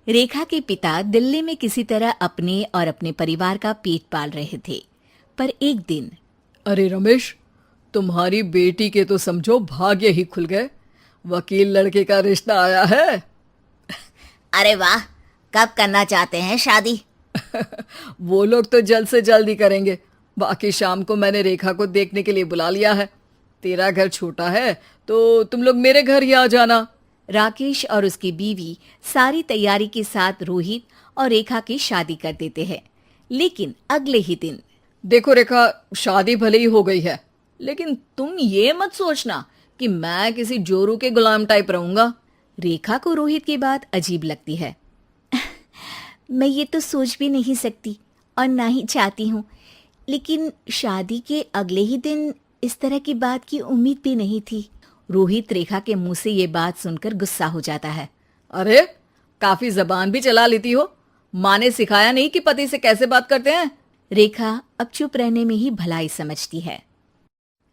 रेखा के पिता दिल्ली में किसी तरह अपने और अपने परिवार का पेट पाल रहे थे। पर एक दिन अरे रमेश, तुम्हारी बेटी के तो समझो भाग्य ही खुल गए। वकील लड़के का रिश्ता आया है। अरे वाह, कब करना चाहते हैं शादी? वो लोग तो जल्द से जल्द ही करेंगे। बाकी शाम को मैंने रेखा को देखने के लिए बुला लिया है। तेरा घर छोटा है तो तुम लोग मेरे घर ही आ जाना। राकेश और उसकी बीवी सारी तैयारी के साथ रोहित और रेखा की शादी कर देते हैं। लेकिन अगले ही दिन देखो रेखा, शादी भले ही हो गई है, लेकिन तुम ये मत सोचना कि मैं किसी जोरू के गुलाम टाइप रहूंगा। रेखा को रोहित की बात अजीब लगती है। मैं ये तो सोच भी नहीं सकती और ना ही चाहती हूँ, लेकिन शादी के अगले ही दिन इस तरह की बात की उम्मीद भी नहीं थी। रोहित रेखा के मुंह से ये बात सुनकर गुस्सा हो जाता है। अरे, काफी जबान भी चला लेती हो। माँ ने सिखाया नहीं कि पति से कैसे बात करते हैं? रेखा अब चुप रहने में ही भलाई समझती है।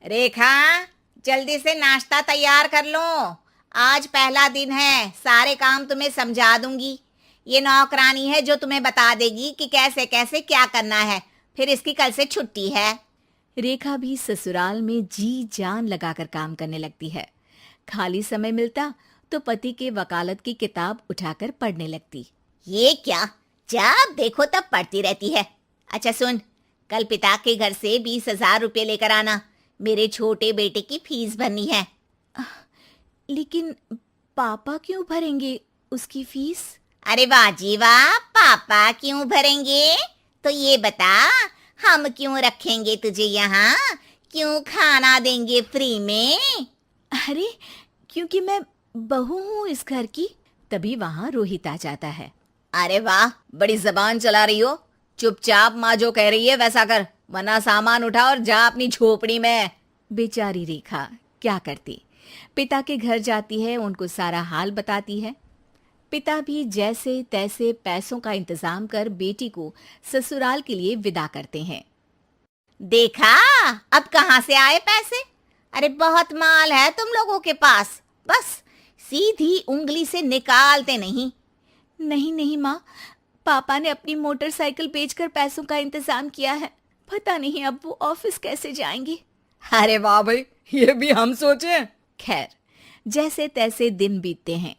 रेखा, जल्दी से नाश्ता तैयार कर लो। आज पहला दिन है, सारे काम तुम्हें समझा दूंगी। ये नौकरानी है जो तुम्हें बता देगी कि कैसे कैसे क्या करना है। फिर इसकी कल से छुट्टी है। रेखा भी ससुराल में जी जान लगाकर काम करने लगती है। खाली समय मिलता तो पति के वकालत की किताब उठाकर पढ़ने लगती। ये क्या, जब देखो तब पढ़ती रहती है। अच्छा सुन, कल पिता के घर से 20,000 रुपये लेकर आना। मेरे छोटे बेटे की फीस भरनी है। लेकिन पापा क्यों भरेंगे उसकी फीस? अरे वाह जी वाह, पापा क्यों भरेंगे? तो ये बता, हम क्यों रखेंगे तुझे यहाँ? क्यों खाना देंगे फ्री में? अरे, क्योंकि मैं बहू हूँ इस घर की। तभी वहाँ रोहित आ जाता है। अरे वाह, बड़ी जबान चला रही हो। चुपचाप माँ जो कह रही है वैसा कर, वरना सामान उठा और जा अपनी झोपड़ी में। बेचारी रेखा क्या करती, पिता के घर जाती है, उनको सारा हाल बताती है। पिता भी जैसे तैसे पैसों का इंतजाम कर बेटी को ससुराल के लिए विदा करते हैं। देखा, अब कहाँ से आए पैसे? अरे बहुत माल है तुम लोगों के पास, बस सीधी उंगली से निकालते नहीं। नहीं नहीं माँ, पापा ने अपनी मोटरसाइकिल बेचकर पैसों का इंतजाम किया है। पता नहीं अब वो ऑफिस कैसे जाएंगे। अरे वाह भाई, ये भी हम सोचे। खैर, जैसे तैसे दिन बीतते हैं।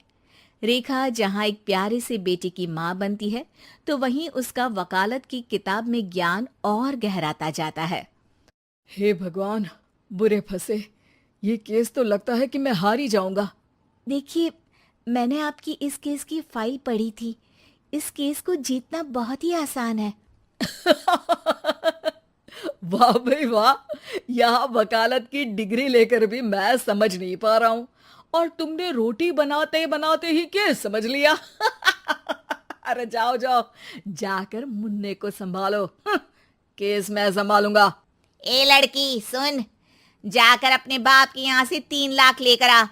रेखा जहाँ एक प्यारे से बेटे की माँ बनती है, तो वहीं उसका वकालत की किताब में ज्ञान और गहराता जाता है। हे भगवान, बुरे फंसे। ये केस तो लगता है कि मैं हार ही जाऊंगा। देखिए, मैंने आपकी इस केस की फाइल पढ़ी थी। इस केस को जीतना बहुत ही आसान है। वाह भाई वाह, यहाँ वकालत की डिग्री लेकर भी मैं समझ नहीं पा रहा हूँ, और तुमने रोटी बनाते बनाते ही केस समझ लिया। अरे जाओ जाओ, जाकर मुन्ने को संभालो। केस मैं संभालूंगा। ए लड़की सुन, जाकर अपने बाप के यहाँ से 3 लाख लेकर आ।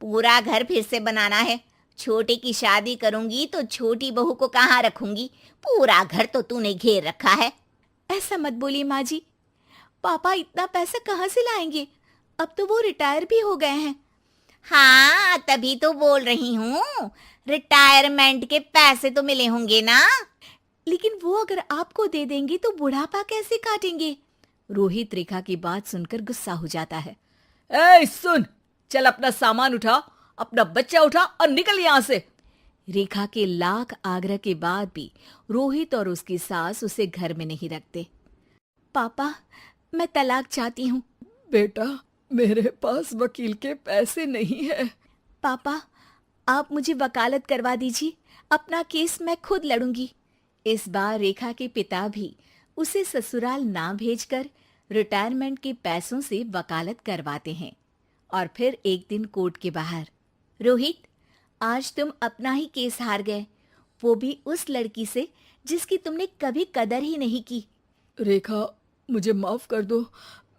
पूरा घर फिर से बनाना है। छोटे की शादी करूंगी तो छोटी बहू को कहाँ रखूंगी? पूरा घर तो तूने घेर रखा है। ऐसा मत बोलिए माँ जी, पापा इतना पैसा कहाँ से लाएंगे? अब तो वो रिटायर भी हो गए हैं। हाँ, तभी तो बोल रही हूँ, रिटायरमेंट के पैसे तो मिले होंगे ना। लेकिन वो अगर आपको दे देंगे तो बुढ़ापा कैसे काटेंगे? रोहित रेखा की बात सुनकर गुस्सा हो जाता है। ए सुन, चल अपना सामान उठा, अपना बच्चा उठा और निकल यहाँ से। रेखा के लाख आग्रह के बाद भी रोहित और उसकी सास उसे घर में नहीं रखते। पापा, मैं तलाक चाहती हूँ। बेटा, मेरे पास वकील के पैसे नहीं है। पापा, आप मुझे वकालत करवा दीजिए, अपना केस मैं खुद लड़ूंगी। इस बार रेखा के पिता भी उसे ससुराल ना भेजकर रिटायरमेंट के पैसों से वकालत करवाते हैं। और फिर एक दिन कोर्ट के बाहर, रोहित, आज तुम अपना ही केस हार गए, वो भी उस लड़की से जिसकी तुमने कभी कदर ही नहीं की। रेखा, मुझे माफ कर दो।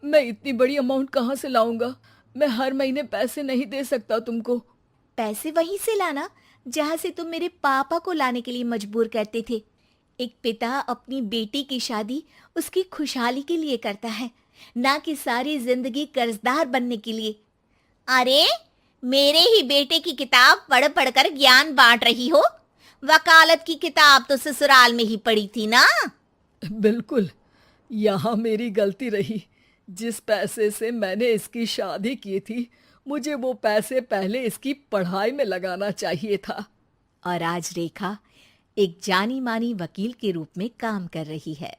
मैं इतनी बड़ी अमाउंट कहाँ से लाऊंगा? मैं हर महीने पैसे नहीं दे सकता तुमको। पैसे वहीं से लाना जहाँ से तुम मेरे पापा को लाने के लिए मजबूर करते थे। एक पिता अपनी बेटी की शादी उसकी खुशहाली के लिए करता है, ना कि सारी जिंदगी कर्जदार बनने के लिए। अरे, मेरे ही बेटे की किताब पढ़ पढ़ कर ज्ञान बांट रही हो। वकालत की किताब तो ससुराल में ही पड़ी थी ना। बिल्कुल, यहाँ मेरी गलती रही। जिस पैसे से मैंने इसकी शादी की थी, मुझे वो पैसे पहले इसकी पढ़ाई में लगाना चाहिए था। और आज रेखा एक जानी मानी वकील के रूप में काम कर रही है।